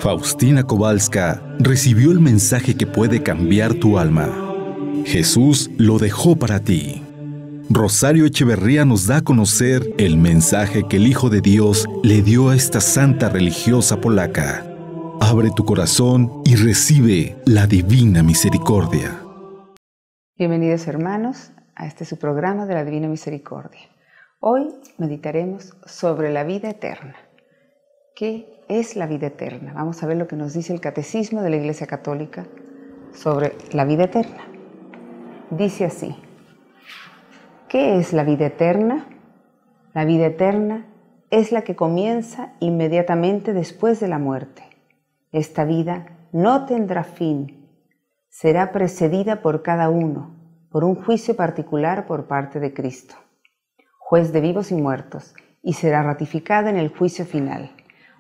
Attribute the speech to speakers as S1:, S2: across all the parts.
S1: Faustina Kowalska recibió el mensaje que puede cambiar tu alma. Jesús lo dejó para ti. Rosario Echeverría nos da a conocer el mensaje que el Hijo de Dios le dio a esta santa religiosa polaca. Abre tu corazón y recibe la divina misericordia.
S2: Bienvenidos, hermanos, a este su programa de la Divina Misericordia. Hoy meditaremos sobre la vida eterna. ¿Qué es la vida eterna? Vamos a ver lo que nos dice el Catecismo de la Iglesia Católica sobre la vida eterna. Dice así: ¿qué es la vida eterna? La vida eterna es la que comienza inmediatamente después de la muerte. Esta vida no tendrá fin. Será precedida por cada uno, por un juicio particular por parte de Cristo, juez de vivos y muertos, y será ratificada en el juicio final.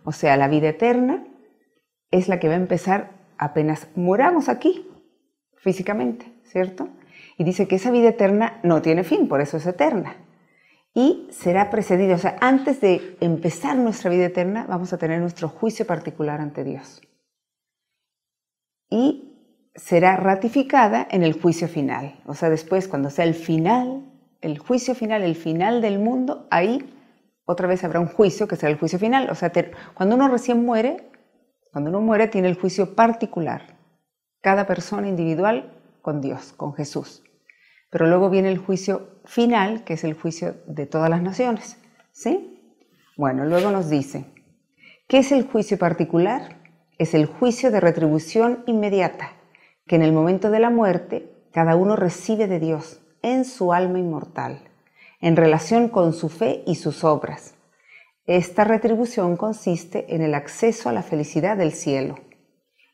S2: O sea, la vida eterna es la que va a empezar apenas muramos aquí, físicamente, ¿cierto? Y dice que esa vida eterna no tiene fin, por eso es eterna. Y será precedida, o sea, antes de empezar nuestra vida eterna, vamos a tener nuestro juicio particular ante Dios. Y será ratificada en el juicio final. O sea, después, cuando sea el final, el juicio final, el final del mundo, ahí otra vez habrá un juicio que será el juicio final. O sea, cuando uno recién muere, tiene el juicio particular. Cada persona individual con Dios, con Jesús. Pero luego viene el juicio final, que es el juicio de todas las naciones. ¿Sí? Bueno, luego nos dice, ¿qué es el juicio particular? Es el juicio de retribución inmediata, que en el momento de la muerte cada uno recibe de Dios en su alma inmortal, en relación con su fe y sus obras. Esta retribución consiste en el acceso a la felicidad del cielo,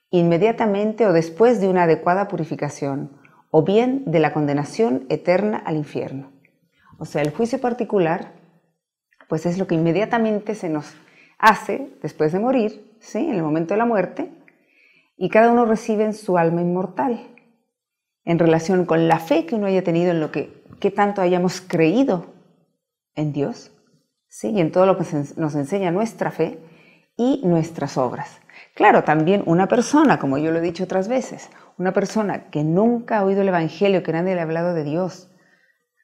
S2: inmediatamente o después de una adecuada purificación, o bien de la condenación eterna al infierno. O sea, el juicio particular, pues es lo que inmediatamente se nos hace después de morir, ¿sí? En el momento de la muerte, y cada uno recibe en su alma inmortal, en relación con la fe que uno haya tenido en lo que tanto hayamos creído en Dios, ¿sí? Y en todo lo que nos enseña nuestra fe y nuestras obras. Claro, también una persona, como yo lo he dicho otras veces, una persona que nunca ha oído el Evangelio, que nadie le ha hablado de Dios,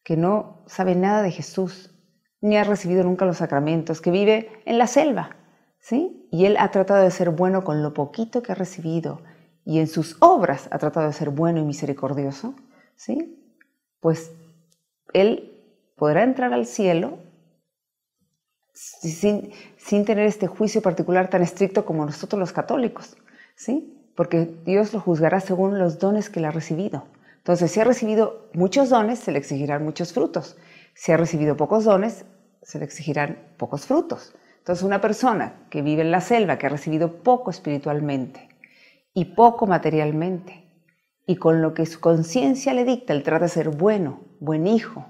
S2: que no sabe nada de Jesús, ni ha recibido nunca los sacramentos, que vive en la selva, ¿sí? Y él ha tratado de ser bueno con lo poquito que ha recibido, y en sus obras ha tratado de ser bueno y misericordioso, ¿sí? Pues él podrá entrar al cielo sin tener este juicio particular tan estricto como nosotros los católicos, ¿sí? Porque Dios lo juzgará según los dones que él ha recibido. Entonces, si ha recibido muchos dones, se le exigirán muchos frutos. Si ha recibido pocos dones, se le exigirán pocos frutos. Entonces, una persona que vive en la selva, que ha recibido poco espiritualmente y poco materialmente, y con lo que su conciencia le dicta, él trata de ser bueno, buen hijo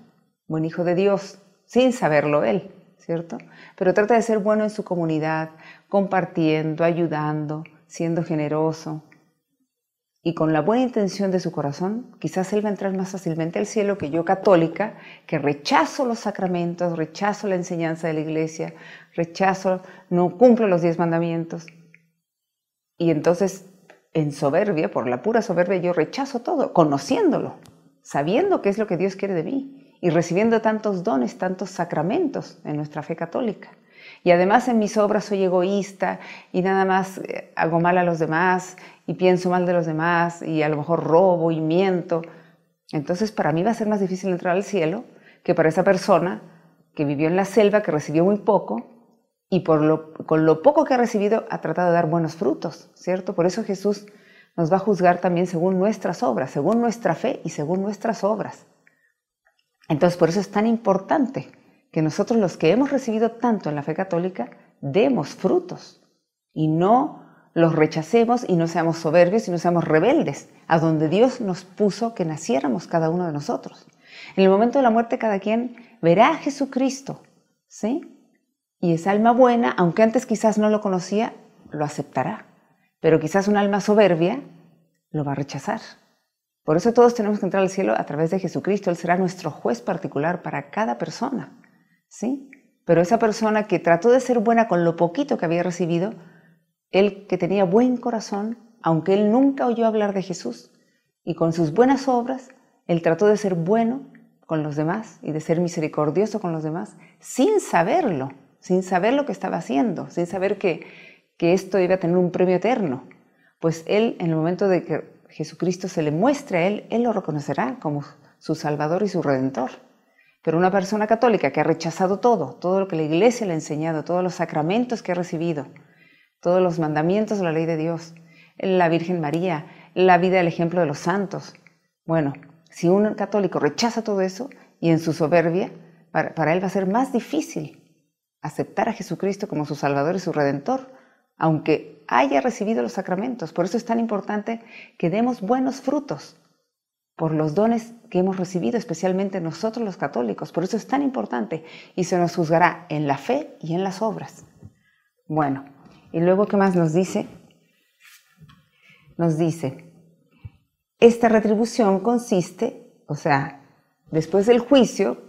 S2: de Dios, sin saberlo él, ¿cierto? Pero trata de ser bueno en su comunidad, compartiendo, ayudando, siendo generoso. Y con la buena intención de su corazón, quizás él va a entrar más fácilmente al cielo que yo, católica, que rechazo los sacramentos, rechazo la enseñanza de la iglesia, no cumplo los 10 mandamientos. Y entonces, en soberbia, por la pura soberbia, yo rechazo todo, conociéndolo, sabiendo qué es lo que Dios quiere de mí y recibiendo tantos dones, tantos sacramentos en nuestra fe católica. Y además en mis obras soy egoísta y nada más hago mal a los demás y pienso mal de los demás y a lo mejor robo y miento. Entonces para mí va a ser más difícil entrar al cielo que para esa persona que vivió en la selva, que recibió muy poco y con lo poco que ha recibido ha tratado de dar buenos frutos, ¿cierto? Por eso Jesús nos va a juzgar también según nuestras obras, según nuestra fe y según nuestras obras. Entonces por eso es tan importante que nosotros, los que hemos recibido tanto en la fe católica, demos frutos y no los rechacemos y no seamos soberbios y no seamos rebeldes a donde Dios nos puso que naciéramos cada uno de nosotros. En el momento de la muerte cada quien verá a Jesucristo, ¿sí? Y esa alma buena, aunque antes quizás no lo conocía, lo aceptará. Pero quizás un alma soberbia lo va a rechazar. Por eso todos tenemos que entrar al cielo a través de Jesucristo. Él será nuestro juez particular para cada persona, ¿sí? Pero esa persona que trató de ser buena con lo poquito que había recibido, Él que tenía buen corazón, aunque él nunca oyó hablar de Jesús, y con sus buenas obras, él trató de ser bueno con los demás y de ser misericordioso con los demás, sin saber lo que estaba haciendo, sin saber que esto iba a tener un premio eterno. Pues él, en el momento de que Jesucristo se le muestre a él lo reconocerá como su Salvador y su Redentor. Pero una persona católica que ha rechazado todo lo que la Iglesia le ha enseñado, todos los sacramentos que ha recibido, todos los mandamientos de la ley de Dios, la Virgen María, la vida, el ejemplo de los santos. Bueno, si un católico rechaza todo eso y en su soberbia, para él va a ser más difícil aceptar a Jesucristo como su Salvador y su Redentor, aunque haya recibido los sacramentos. Por eso es tan importante que demos buenos frutos por los dones que hemos recibido, especialmente nosotros los católicos. Por eso es tan importante y se nos juzgará en la fe y en las obras. Bueno, y luego, ¿qué más nos dice? Nos dice, esta retribución consiste, o sea, después del juicio,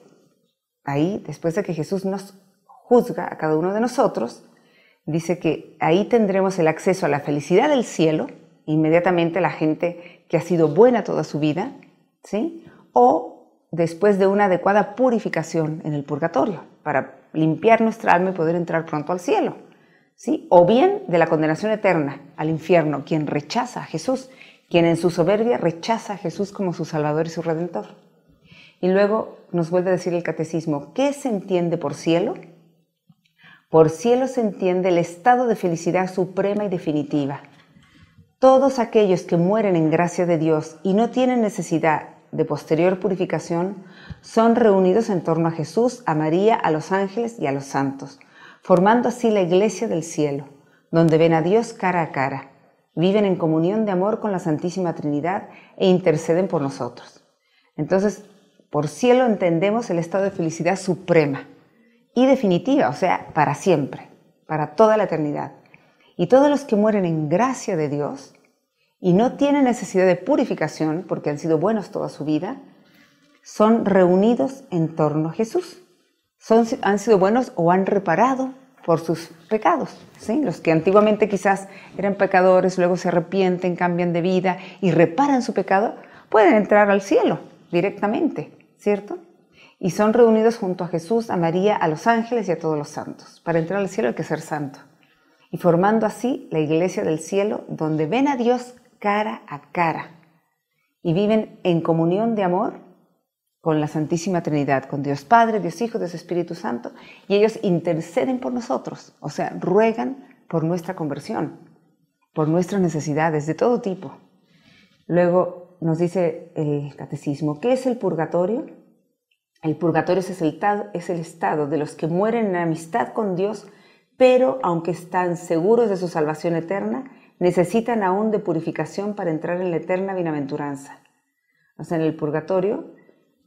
S2: ahí, después de que Jesús nos juzga a cada uno de nosotros, dice que ahí tendremos el acceso a la felicidad del cielo, inmediatamente la gente que ha sido buena toda su vida, ¿sí? O después de una adecuada purificación en el purgatorio, para limpiar nuestra alma y poder entrar pronto al cielo, ¿sí? O bien de la condenación eterna al infierno, quien rechaza a Jesús, quien en su soberbia rechaza a Jesús como su Salvador y su Redentor. Y luego nos vuelve a decir el catecismo, ¿qué se entiende por cielo? Por cielo se entiende el estado de felicidad suprema y definitiva. Todos aquellos que mueren en gracia de Dios y no tienen necesidad de posterior purificación son reunidos en torno a Jesús, a María, a los ángeles y a los santos, formando así la iglesia del cielo, donde ven a Dios cara a cara, viven en comunión de amor con la Santísima Trinidad e interceden por nosotros. Entonces, por cielo entendemos el estado de felicidad suprema y definitiva, o sea, para siempre, para toda la eternidad. Y todos los que mueren en gracia de Dios y no tienen necesidad de purificación porque han sido buenos toda su vida, son reunidos en torno a Jesús. Han sido buenos o han reparado por sus pecados, ¿sí? Los que antiguamente quizás eran pecadores, luego se arrepienten, cambian de vida y reparan su pecado, pueden entrar al cielo directamente, ¿cierto? Y son reunidos junto a Jesús, a María, a los ángeles y a todos los santos. Para entrar al cielo hay que ser santo. Y formando así la iglesia del cielo, donde ven a Dios cara a cara y viven en comunión de amor con la Santísima Trinidad, con Dios Padre, Dios Hijo, Dios Espíritu Santo, y ellos interceden por nosotros, o sea, ruegan por nuestra conversión, por nuestras necesidades de todo tipo. Luego nos dice el catecismo, ¿qué es el purgatorio? El purgatorio es el estado de los que mueren en amistad con Dios, pero aunque están seguros de su salvación eterna, necesitan aún de purificación para entrar en la eterna bienaventuranza. O sea, en el purgatorio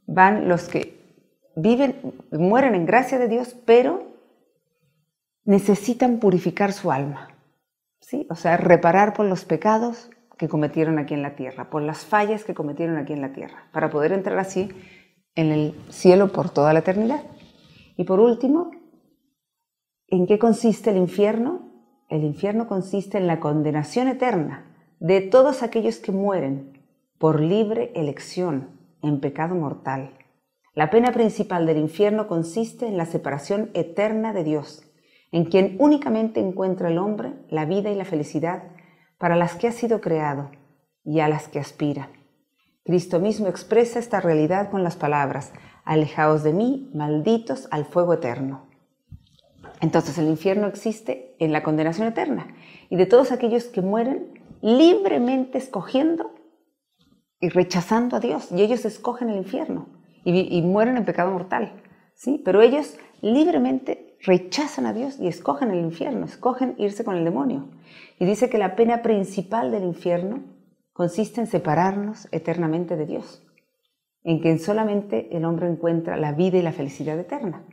S2: van los que mueren en gracia de Dios, pero necesitan purificar su alma, ¿sí? O sea, reparar por los pecados que cometieron aquí en la tierra, por las fallas que cometieron aquí en la tierra, para poder entrar así en el cielo por toda la eternidad. Y por último, ¿en qué consiste el infierno? El infierno consiste en la condenación eterna de todos aquellos que mueren por libre elección en pecado mortal. La pena principal del infierno consiste en la separación eterna de Dios, en quien únicamente encuentra el hombre la vida y la felicidad para las que ha sido creado y a las que aspira. Cristo mismo expresa esta realidad con las palabras: alejaos de mí, malditos, al fuego eterno. Entonces el infierno existe en la condenación eterna y de todos aquellos que mueren libremente escogiendo y rechazando a Dios, y ellos escogen el infierno y mueren en pecado mortal, ¿sí? Pero ellos libremente rechazan a Dios y escogen el infierno, escogen irse con el demonio. Y dice que la pena principal del infierno consiste en separarnos eternamente de Dios, en que solamente el hombre encuentra la vida y la felicidad eterna,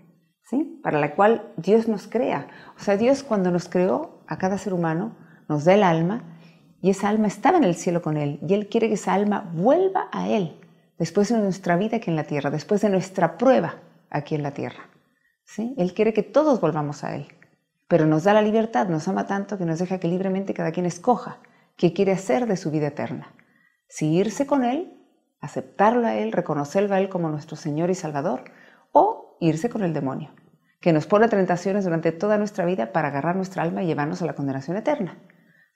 S2: ¿sí? Para la cual Dios nos crea. O sea, Dios, cuando nos creó a cada ser humano, nos da el alma, y esa alma estaba en el cielo con Él, y Él quiere que esa alma vuelva a Él después de nuestra vida aquí en la tierra, después de nuestra prueba aquí en la tierra, ¿sí? Él quiere que todos volvamos a Él, pero nos da la libertad, nos ama tanto que nos deja que libremente cada quien escoja qué quiere hacer de su vida eterna. Si irse con Él, aceptarlo a Él, reconocerlo a Él como nuestro Señor y Salvador, o irse con el demonio, que nos pone tentaciones durante toda nuestra vida para agarrar nuestra alma y llevarnos a la condenación eterna.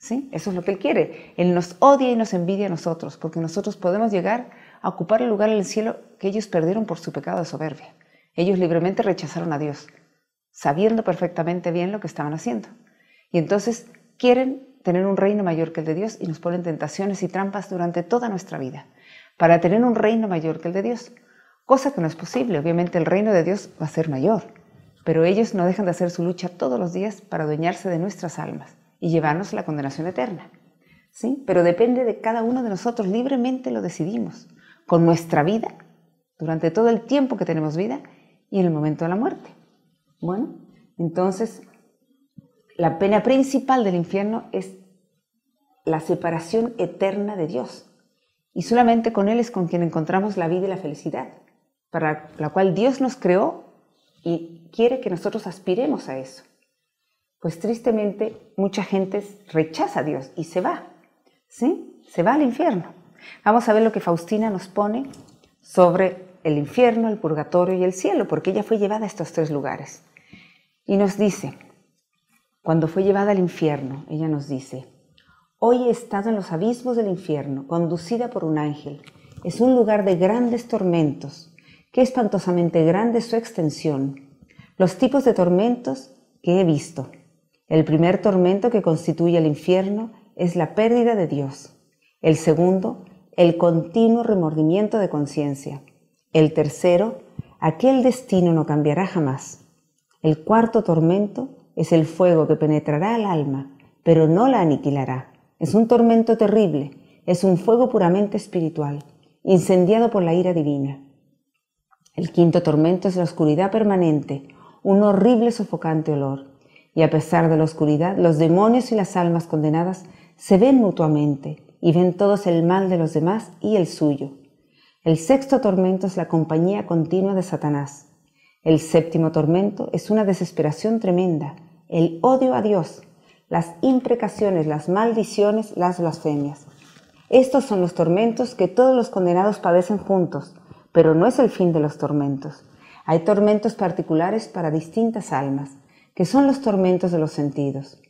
S2: ¿Sí? Eso es lo que Él quiere. Él nos odia y nos envidia a nosotros, porque nosotros podemos llegar a ocupar el lugar en el cielo que ellos perdieron por su pecado de soberbia. Ellos libremente rechazaron a Dios, sabiendo perfectamente bien lo que estaban haciendo. Y entonces quieren tener un reino mayor que el de Dios y nos ponen tentaciones y trampas durante toda nuestra vida para tener un reino mayor que el de Dios, cosa que no es posible. Obviamente el reino de Dios va a ser mayor, pero ellos no dejan de hacer su lucha todos los días para adueñarse de nuestras almas y llevarnos a la condenación eterna. ¿Sí? Pero depende de cada uno de nosotros, libremente lo decidimos, con nuestra vida, durante todo el tiempo que tenemos vida y en el momento de la muerte. Bueno, entonces la pena principal del infierno es la separación eterna de Dios. Y solamente con Él es con quien encontramos la vida y la felicidad, para la cual Dios nos creó y quiere que nosotros aspiremos a eso. Pues tristemente mucha gente rechaza a Dios y se va, ¿sí? Se va al infierno. Vamos a ver lo que Faustina nos pone sobre el infierno, el purgatorio y el cielo, porque ella fue llevada a estos tres lugares. Y nos dice, cuando fue llevada al infierno, ella nos dice: hoy he estado en los abismos del infierno, conducida por un ángel. Es un lugar de grandes tormentos. Qué espantosamente grande es su extensión. Los tipos de tormentos que he visto. El primer tormento que constituye el infierno es la pérdida de Dios. El segundo, el continuo remordimiento de conciencia. El tercero, aquel destino no cambiará jamás. El cuarto tormento es el fuego que penetrará al alma, pero no la aniquilará. Es un tormento terrible, es un fuego puramente espiritual, incendiado por la ira divina. El quinto tormento es la oscuridad permanente, un horrible sofocante olor. Y a pesar de la oscuridad, los demonios y las almas condenadas se ven mutuamente y ven todos el mal de los demás y el suyo. El sexto tormento es la compañía continua de Satanás. El séptimo tormento es una desesperación tremenda, el odio a Dios, las imprecaciones, las maldiciones, las blasfemias. Estos son los tormentos que todos los condenados padecen juntos, pero no es el fin de los tormentos. Hay tormentos particulares para distintas almas, que son los tormentos de los sentidos.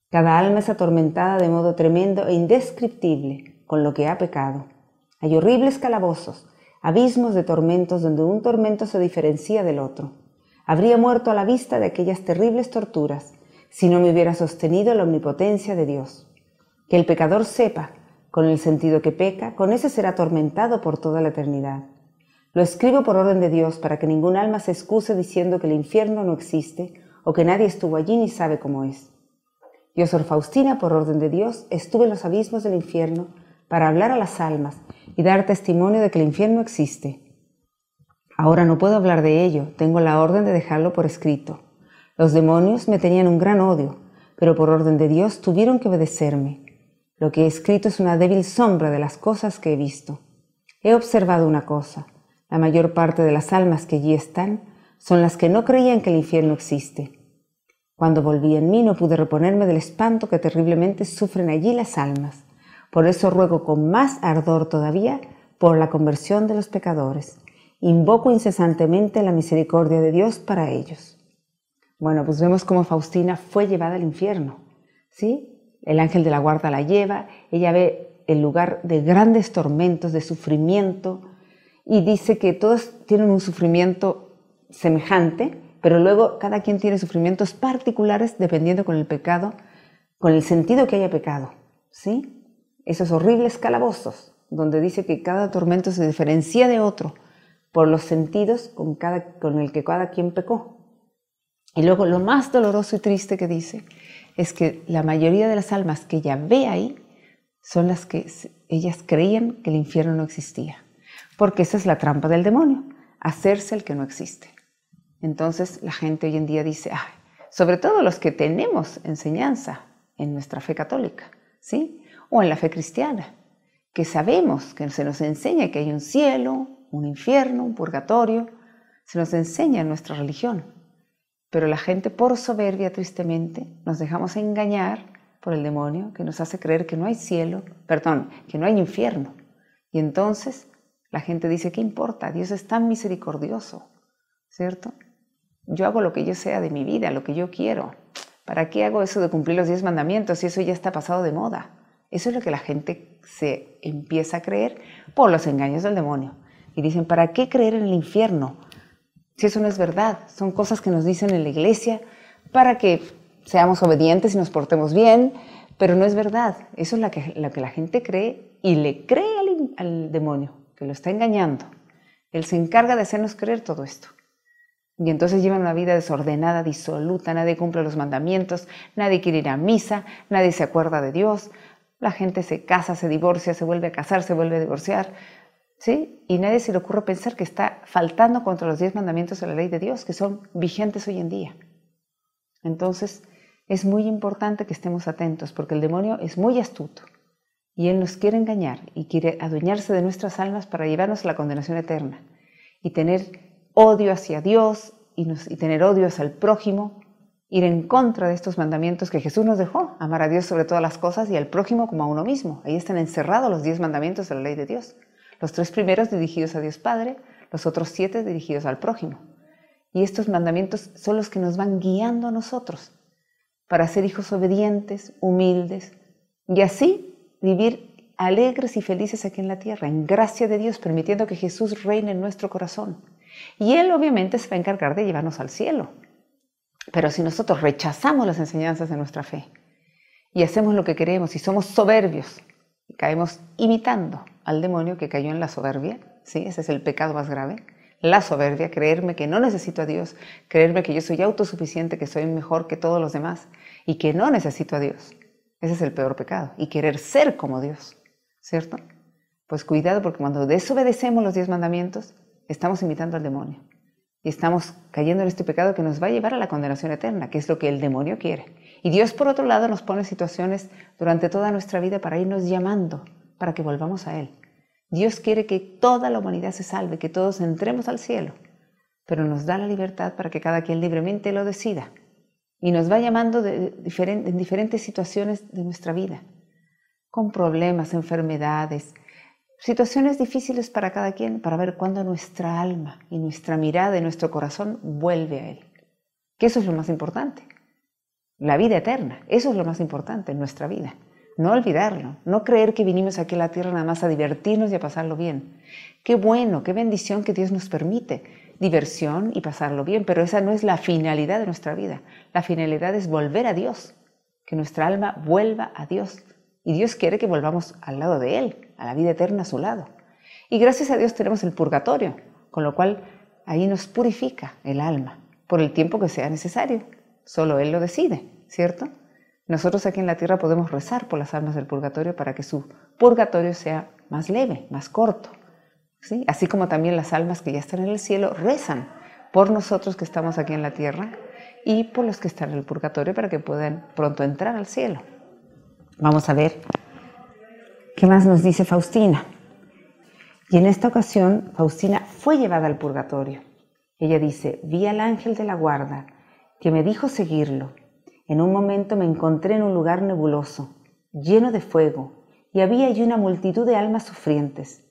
S2: Cada alma es atormentada de modo tremendo e indescriptible con lo que ha pecado. Hay horribles calabozos, abismos de tormentos donde un tormento se diferencia del otro. Habría muerto a la vista de aquellas terribles torturas si no me hubiera sostenido la omnipotencia de Dios. Que el pecador sepa, con el sentido que peca, con ese será atormentado por toda la eternidad. Lo escribo por orden de Dios para que ningún alma se excuse diciendo que el infierno no existe o que nadie estuvo allí ni sabe cómo es. Yo, Sor Faustina, por orden de Dios, estuve en los abismos del infierno para hablar a las almas y dar testimonio de que el infierno existe. Ahora no puedo hablar de ello, tengo la orden de dejarlo por escrito. Los demonios me tenían un gran odio, pero por orden de Dios tuvieron que obedecerme. Lo que he escrito es una débil sombra de las cosas que he visto. He observado una cosa: la mayor parte de las almas que allí están son las que no creían que el infierno existe. Cuando volví en mí no pude reponerme del espanto que terriblemente sufren allí las almas. Por eso ruego con más ardor todavía por la conversión de los pecadores. Invoco incesantemente la misericordia de Dios para ellos. Bueno, pues vemos cómo Faustina fue llevada al infierno, ¿sí? El ángel de la guarda la lleva, ella ve el lugar de grandes tormentos, de sufrimiento, y dice que todos tienen un sufrimiento semejante, pero luego cada quien tiene sufrimientos particulares dependiendo con el pecado, con el sentido que haya pecado, ¿sí? Esos horribles calabozos, donde dice que cada tormento se diferencia de otro por los sentidos con el que cada quien pecó. Y luego lo más doloroso y triste que dice es que la mayoría de las almas que ella ve ahí son las que ellas creían que el infierno no existía. Porque esa es la trampa del demonio, hacerse el que no existe. Entonces la gente hoy en día dice, sobre todo los que tenemos enseñanza en nuestra fe católica, ¿sí? O en la fe cristiana, que sabemos que se nos enseña que hay un cielo, un infierno, un purgatorio, se nos enseña en nuestra religión. Pero la gente, por soberbia, tristemente, nos dejamos engañar por el demonio, que nos hace creer que no hay cielo, que no hay infierno. Y entonces la gente dice, ¿qué importa? Dios es tan misericordioso, ¿cierto? Yo hago lo que yo sea de mi vida, lo que yo quiero. ¿Para qué hago eso de cumplir los 10 mandamientos si eso ya está pasado de moda? Eso es lo que la gente se empieza a creer por los engaños del demonio. Y dicen, ¿para qué creer en el infierno? Si eso no es verdad, son cosas que nos dicen en la iglesia para que seamos obedientes y nos portemos bien, pero no es verdad. Eso es lo que la gente cree y le cree al demonio, que lo está engañando. Él se encarga de hacernos creer todo esto. Y entonces llevan una vida desordenada, disoluta, nadie cumple los mandamientos, nadie quiere ir a misa, nadie se acuerda de Dios, la gente se casa, se divorcia, se vuelve a casar, se vuelve a divorciar, ¿sí? Y nadie se le ocurre pensar que está faltando contra los 10 mandamientos de la ley de Dios, que son vigentes hoy en día. Entonces, es muy importante que estemos atentos, porque el demonio es muy astuto y él nos quiere engañar y quiere adueñarse de nuestras almas para llevarnos a la condenación eterna y tener odio hacia Dios y tener odio hacia el prójimo, ir en contra de estos mandamientos que Jesús nos dejó, amar a Dios sobre todas las cosas y al prójimo como a uno mismo. Ahí están encerrados los 10 mandamientos de la ley de Dios. Los 3 primeros dirigidos a Dios Padre, los otros 7 dirigidos al prójimo. Y estos mandamientos son los que nos van guiando a nosotros para ser hijos obedientes, humildes y así vivir alegres y felices aquí en la tierra, en gracia de Dios, permitiendo que Jesús reine en nuestro corazón. Y Él obviamente se va a encargar de llevarnos al cielo. Pero si nosotros rechazamos las enseñanzas de nuestra fe y hacemos lo que queremos y somos soberbios y caemos imitando al demonio que cayó en la soberbia, ¿sí? Ese es el pecado más grave, la soberbia, creerme que no necesito a Dios, creerme que yo soy autosuficiente, que soy mejor que todos los demás y que no necesito a Dios. Ese es el peor pecado. Y querer ser como Dios, ¿cierto? Pues cuidado, porque cuando desobedecemos los 10 mandamientos, estamos imitando al demonio y estamos cayendo en este pecado que nos va a llevar a la condenación eterna, que es lo que el demonio quiere. Y Dios, por otro lado, nos pone situaciones durante toda nuestra vida para irnos llamando, para que volvamos a Él. Dios quiere que toda la humanidad se salve, que todos entremos al cielo, pero nos da la libertad para que cada quien libremente lo decida. Y nos va llamando en diferentes situaciones de nuestra vida, con problemas, enfermedades, situaciones difíciles para cada quien, para ver cuándo nuestra alma y nuestra mirada y nuestro corazón vuelve a Él. Que eso es lo más importante. La vida eterna, eso es lo más importante en nuestra vida. No olvidarlo, no creer que vinimos aquí a la tierra nada más a divertirnos y a pasarlo bien. Qué bueno, qué bendición que Dios nos permite diversión y pasarlo bien, pero esa no es la finalidad de nuestra vida. La finalidad es volver a Dios, que nuestra alma vuelva a Dios. Y Dios quiere que volvamos al lado de Él, a la vida eterna a su lado. Y gracias a Dios tenemos el purgatorio, con lo cual ahí nos purifica el alma por el tiempo que sea necesario. Solo Él lo decide, ¿cierto? Nosotros aquí en la tierra podemos rezar por las almas del purgatorio para que su purgatorio sea más leve, más corto, ¿sí? Así como también las almas que ya están en el cielo rezan por nosotros que estamos aquí en la tierra y por los que están en el purgatorio para que puedan pronto entrar al cielo. Vamos a ver qué más nos dice Faustina. Y en esta ocasión, Faustina fue llevada al purgatorio. Ella dice, vi al ángel de la guarda que me dijo seguirlo. En un momento me encontré en un lugar nebuloso, lleno de fuego, y había allí una multitud de almas sufrientes.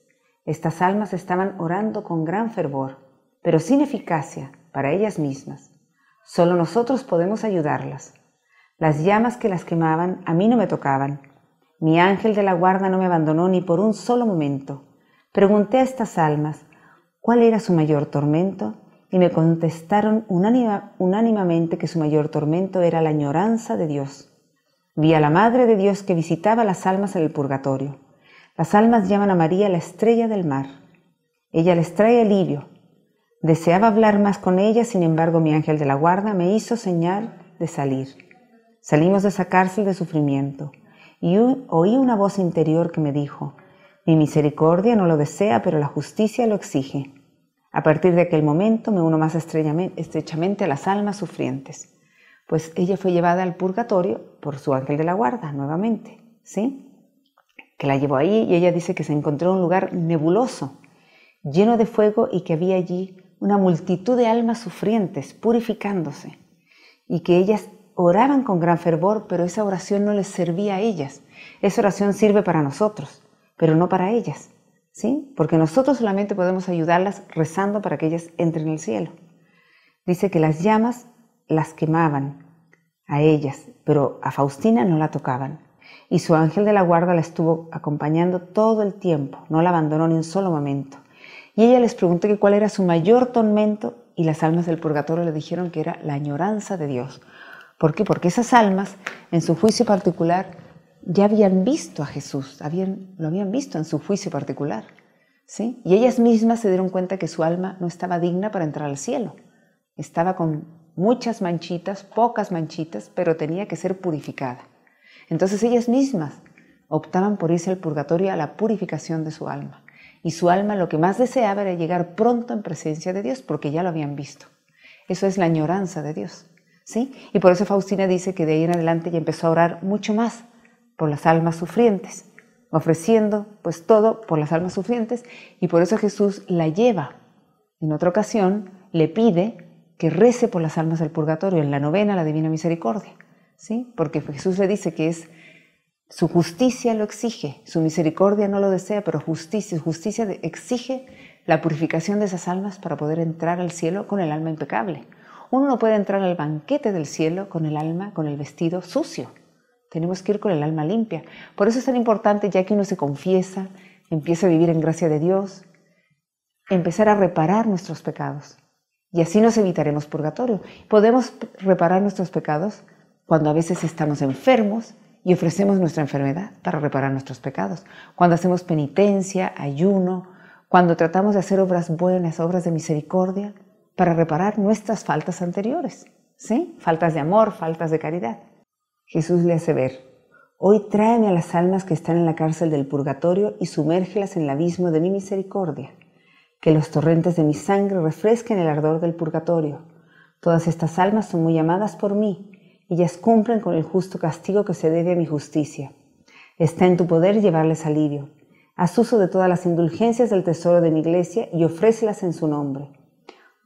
S2: Estas almas estaban orando con gran fervor, pero sin eficacia para ellas mismas. Solo nosotros podemos ayudarlas. Las llamas que las quemaban a mí no me tocaban. Mi ángel de la guarda no me abandonó ni por un solo momento. Pregunté a estas almas cuál era su mayor tormento y me contestaron unánimemente que su mayor tormento era la añoranza de Dios. Vi a la Madre de Dios que visitaba a las almas en el purgatorio. Las almas llaman a María la estrella del mar. Ella les trae alivio. Deseaba hablar más con ella, sin embargo mi ángel de la guarda me hizo señal de salir. Salimos de esa cárcel de sufrimiento y oí una voz interior que me dijo, mi misericordia no lo desea, pero la justicia lo exige. A partir de aquel momento me uno más estrechamente a las almas sufrientes. Pues ella fue llevada al purgatorio por su ángel de la guarda, nuevamente, ¿sí? Que la llevó ahí y ella dice que se encontró en un lugar nebuloso, lleno de fuego y que había allí una multitud de almas sufrientes, purificándose. y que ellas oraban con gran fervor, pero esa oración no les servía a ellas. Esa oración sirve para nosotros, pero no para ellas, ¿sí? Porque nosotros solamente podemos ayudarlas rezando para que ellas entren al cielo. Dice que las llamas las quemaban a ellas, pero a Faustina no la tocaban. Y su ángel de la guarda la estuvo acompañando todo el tiempo, no la abandonó ni un solo momento. Y ella les preguntó que cuál era su mayor tormento, y las almas del purgatorio le dijeron que era la añoranza de Dios. ¿Por qué? Porque esas almas, en su juicio particular, ya habían visto a Jesús, lo habían visto en su juicio particular, ¿sí? Y ellas mismas se dieron cuenta que su alma no estaba digna para entrar al cielo. Estaba con muchas manchitas, pocas manchitas, pero tenía que ser purificada. Entonces ellas mismas optaban por irse al purgatorio a la purificación de su alma. Y su alma lo que más deseaba era llegar pronto en presencia de Dios, porque ya lo habían visto. Eso es la añoranza de Dios, ¿sí? Y por eso Faustina dice que de ahí en adelante ella empezó a orar mucho más por las almas sufrientes, ofreciendo pues todo por las almas sufrientes, y por eso Jesús la lleva. En otra ocasión le pide que rece por las almas del purgatorio, en la novena, la Divina Misericordia, ¿sí? Porque Jesús le dice que es su justicia lo exige, su misericordia no lo desea, pero su justicia exige la purificación de esas almas para poder entrar al cielo con el alma impecable. Uno no puede entrar al banquete del cielo con el alma, con el vestido sucio. Tenemos que ir con el alma limpia. Por eso es tan importante, ya que uno se confiesa, empieza a vivir en gracia de Dios, empezar a reparar nuestros pecados. Y así nos evitaremos purgatorio. Podemos reparar nuestros pecados cuando a veces estamos enfermos y ofrecemos nuestra enfermedad para reparar nuestros pecados. Cuando hacemos penitencia, ayuno, cuando tratamos de hacer obras buenas, obras de misericordia, para reparar nuestras faltas anteriores, ¿sí? Faltas de amor, faltas de caridad. Jesús le hace ver: hoy tráeme a las almas que están en la cárcel del purgatorio y sumérgelas en el abismo de mi misericordia. Que los torrentes de mi sangre refresquen el ardor del purgatorio. Todas estas almas son muy amadas por mí. Ellas cumplen con el justo castigo que se debe a mi justicia. Está en tu poder llevarles alivio. Haz uso de todas las indulgencias del tesoro de mi iglesia y ofrécelas en su nombre.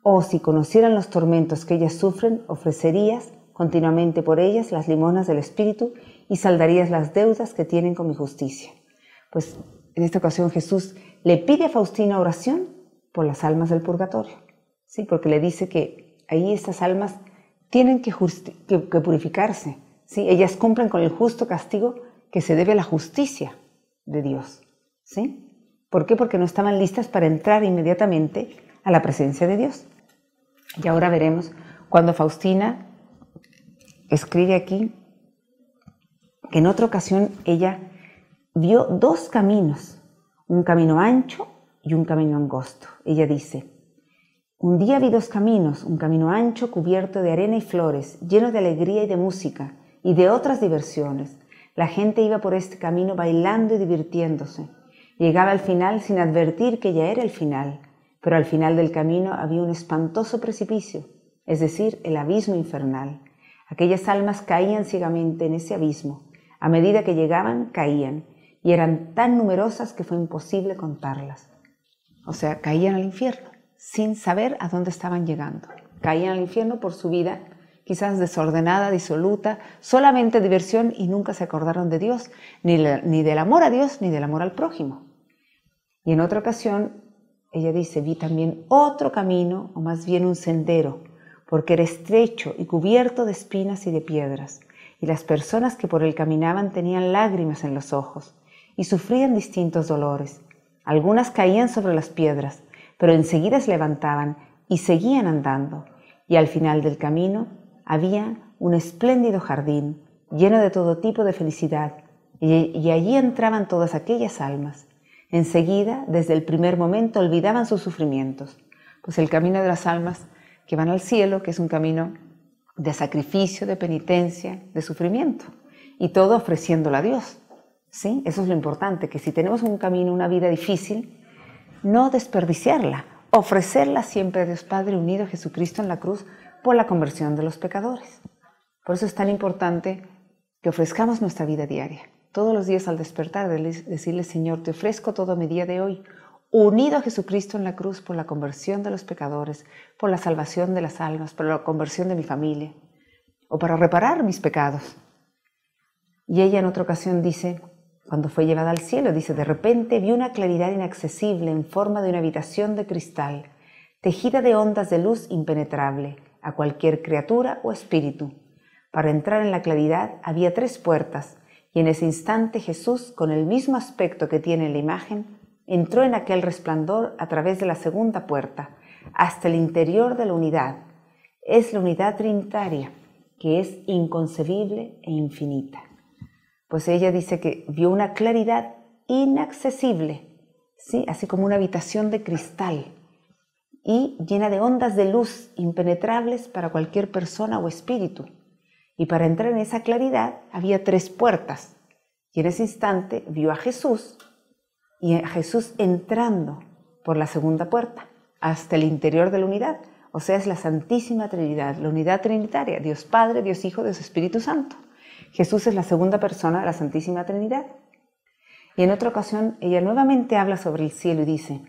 S2: Oh, si conocieran los tormentos que ellas sufren, ofrecerías continuamente por ellas las limonas del Espíritu y saldarías las deudas que tienen con mi justicia. Pues en esta ocasión Jesús le pide a Faustina oración por las almas del purgatorio, ¿sí? Porque le dice que ahí estas almas tienen que purificarse, ¿sí? Ellas cumplen con el justo castigo que se debe a la justicia de Dios, ¿sí? ¿Por qué? Porque no estaban listas para entrar inmediatamente a la presencia de Dios. Y ahora veremos cuando Faustina escribe aquí que en otra ocasión ella vio dos caminos, un camino ancho y un camino angosto. Ella dice: un día vi dos caminos, un camino ancho cubierto de arena y flores, lleno de alegría y de música y de otras diversiones. La gente iba por este camino bailando y divirtiéndose. Llegaba al final sin advertir que ya era el final, pero al final del camino había un espantoso precipicio, es decir, el abismo infernal. Aquellas almas caían ciegamente en ese abismo. A medida que llegaban, caían, y eran tan numerosas que fue imposible contarlas. O sea, caían al infierno, sin saber a dónde estaban llegando. Caían al infierno por su vida, quizás desordenada, disoluta, solamente diversión, y nunca se acordaron de Dios, ni del amor a Dios, ni del amor al prójimo. Y en otra ocasión, ella dice: vi también otro camino, o más bien un sendero, porque era estrecho y cubierto de espinas y de piedras, y las personas que por él caminaban tenían lágrimas en los ojos, y sufrían distintos dolores. Algunas caían sobre las piedras, pero enseguida se levantaban y seguían andando, y al final del camino había un espléndido jardín, lleno de todo tipo de felicidad, y allí entraban todas aquellas almas. Enseguida, desde el primer momento, olvidaban sus sufrimientos, pues el camino de las almas que van al cielo, que es un camino de sacrificio, de penitencia, de sufrimiento, y todo ofreciéndolo a Dios, ¿sí? Eso es lo importante, que si tenemos un camino, una vida difícil, no desperdiciarla, ofrecerla siempre a Dios Padre, unido a Jesucristo en la cruz por la conversión de los pecadores. Por eso es tan importante que ofrezcamos nuestra vida diaria, todos los días al despertar, decirle: Señor, te ofrezco todo mi día de hoy, unido a Jesucristo en la cruz por la conversión de los pecadores, por la salvación de las almas, por la conversión de mi familia. o para reparar mis pecados. Y ella en otra ocasión dice, cuando fue llevada al cielo, dice, de repente vi una claridad inaccesible en forma de una habitación de cristal, tejida de ondas de luz impenetrable a cualquier criatura o espíritu. Para entrar en la claridad había 3 puertas, y en ese instante Jesús, con el mismo aspecto que tiene en la imagen, entró en aquel resplandor a través de la segunda puerta, hasta el interior de la unidad. Es la unidad trinitaria, que es inconcebible e infinita. Pues ella dice que vio una claridad inaccesible, ¿sí? Así como una habitación de cristal y llena de ondas de luz impenetrables para cualquier persona o espíritu. Y para entrar en esa claridad había 3 puertas. Y en ese instante vio a Jesús, y a Jesús entrando por la segunda puerta hasta el interior de la unidad. O sea, es la Santísima Trinidad, la unidad trinitaria, Dios Padre, Dios Hijo, Dios Espíritu Santo. Jesús es la segunda persona de la Santísima Trinidad. Y en otra ocasión ella nuevamente habla sobre el cielo y dice,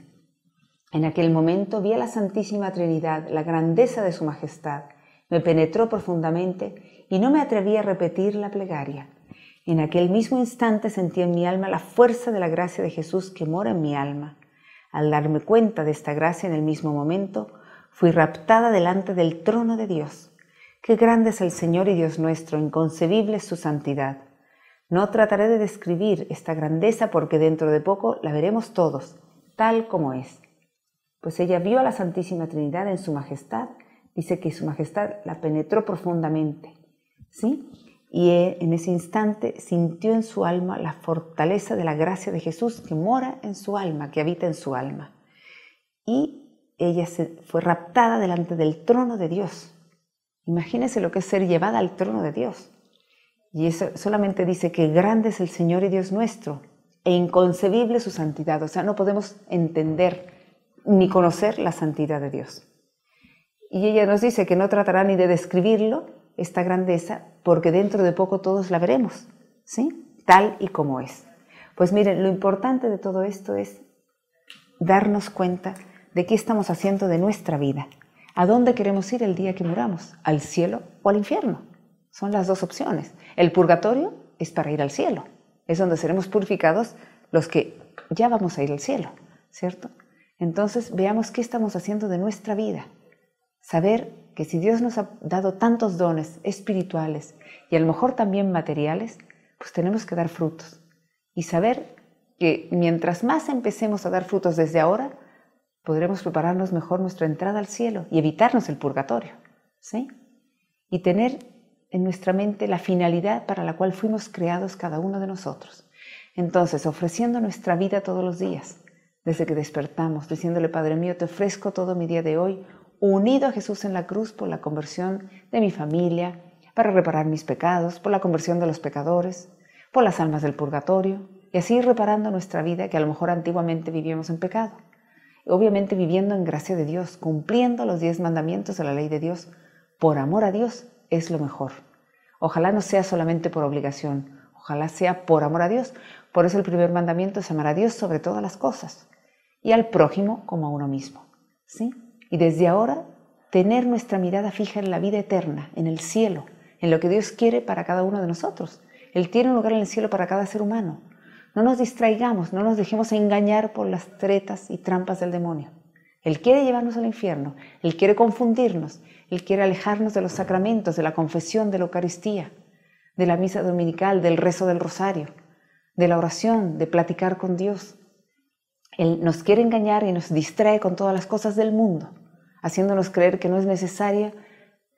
S2: en aquel momento vi a la Santísima Trinidad, la grandeza de su majestad, me penetró profundamente y no me atreví a repetir la plegaria. En aquel mismo instante sentí en mi alma la fuerza de la gracia de Jesús que mora en mi alma. Al darme cuenta de esta gracia en el mismo momento, fui raptada delante del trono de Dios. Qué grande es el Señor y Dios nuestro, inconcebible es su santidad. No trataré de describir esta grandeza porque dentro de poco la veremos todos, tal como es. Pues ella vio a la Santísima Trinidad en su majestad, dice que su majestad la penetró profundamente, ¿sí? Y en ese instante sintió en su alma la fortaleza de la gracia de Jesús que mora en su alma, que habita en su alma. Y ella fue raptada delante del trono de Dios. Imagínense lo que es ser llevada al trono de Dios. Y eso solamente dice que grande es el Señor y Dios nuestro, e inconcebible su santidad. O sea, no podemos entender ni conocer la santidad de Dios. Y ella nos dice que no tratará ni de describirlo, esta grandeza, porque dentro de poco todos la veremos, ¿sí? Tal y como es. Pues miren, lo importante de todo esto es darnos cuenta de qué estamos haciendo de nuestra vida. ¿A dónde queremos ir el día que muramos? ¿Al cielo o al infierno? Son las 2 opciones. El purgatorio es para ir al cielo. Es donde seremos purificados los que ya vamos a ir al cielo, ¿cierto? Entonces veamos qué estamos haciendo de nuestra vida. Saber que si Dios nos ha dado tantos dones espirituales y a lo mejor también materiales, pues tenemos que dar frutos. Y saber que mientras más empecemos a dar frutos desde ahora, podremos prepararnos mejor nuestra entrada al cielo y evitarnos el purgatorio, ¿sí? Y tener en nuestra mente la finalidad para la cual fuimos creados cada uno de nosotros. Entonces, ofreciendo nuestra vida todos los días, desde que despertamos, diciéndole, Padre mío, te ofrezco todo mi día de hoy, unido a Jesús en la cruz por la conversión de mi familia, para reparar mis pecados, por la conversión de los pecadores, por las almas del purgatorio, y así ir reparando nuestra vida que a lo mejor antiguamente vivíamos en pecado. Obviamente viviendo en gracia de Dios, cumpliendo los 10 mandamientos de la ley de Dios, por amor a Dios es lo mejor. Ojalá no sea solamente por obligación, ojalá sea por amor a Dios. Por eso el primer mandamiento es amar a Dios sobre todas las cosas y al prójimo como a uno mismo, ¿sí? Y desde ahora tener nuestra mirada fija en la vida eterna, en el cielo, en lo que Dios quiere para cada uno de nosotros. Él tiene un lugar en el cielo para cada ser humano. No nos distraigamos, no nos dejemos engañar por las tretas y trampas del demonio. Él quiere llevarnos al infierno, Él quiere confundirnos, Él quiere alejarnos de los sacramentos, de la confesión, de la Eucaristía, de la misa dominical, del rezo del rosario, de la oración, de platicar con Dios. Él nos quiere engañar y nos distrae con todas las cosas del mundo, haciéndonos creer que no es necesario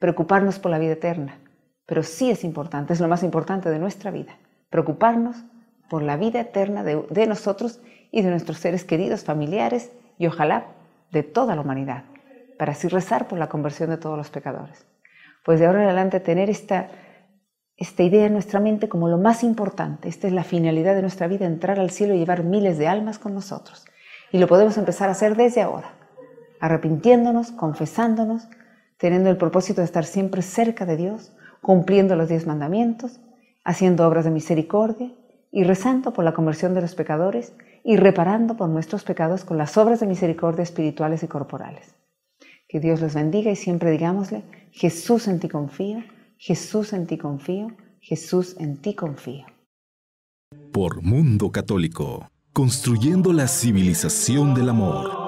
S2: preocuparnos por la vida eterna. Pero sí es importante, es lo más importante de nuestra vida, preocuparnos por la vida eterna de nosotros y de nuestros seres queridos, familiares y ojalá de toda la humanidad, para así rezar por la conversión de todos los pecadores. Pues de ahora en adelante tener esta idea en nuestra mente como lo más importante. Esta es la finalidad de nuestra vida, entrar al cielo y llevar miles de almas con nosotros. Y lo podemos empezar a hacer desde ahora, arrepintiéndonos, confesándonos, teniendo el propósito de estar siempre cerca de Dios, cumpliendo los 10 mandamientos, haciendo obras de misericordia y rezando por la conversión de los pecadores y reparando por nuestros pecados con las obras de misericordia espirituales y corporales. Que Dios los bendiga y siempre digámosle, Jesús en ti confío, Jesús, en ti confío. Jesús, en ti confío.
S1: Por Mundo Católico, construyendo la civilización del amor.